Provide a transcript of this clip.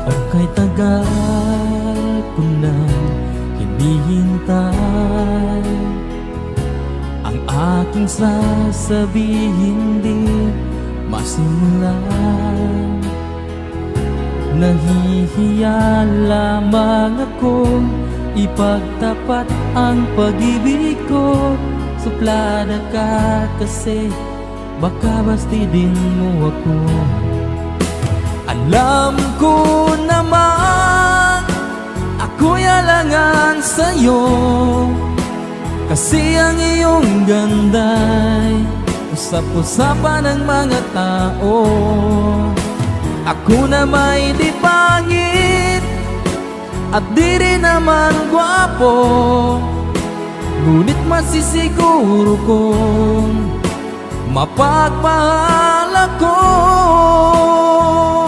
Kay tagal ko nang hinihintay ang aking sasabihin di masimulan. Nahihiya lamang akong ipagtapat ang pag-ibig ko. Suplada ka kasi baka bastidin mo ako. Alam ko naman ako'y alangan sa'yo, kasi ang iyong ganda'y usap-usapan ng mga tao. Ako na may di pangit at di rin naman gwapo, ngunit masisiguro kong mapagmahal ako.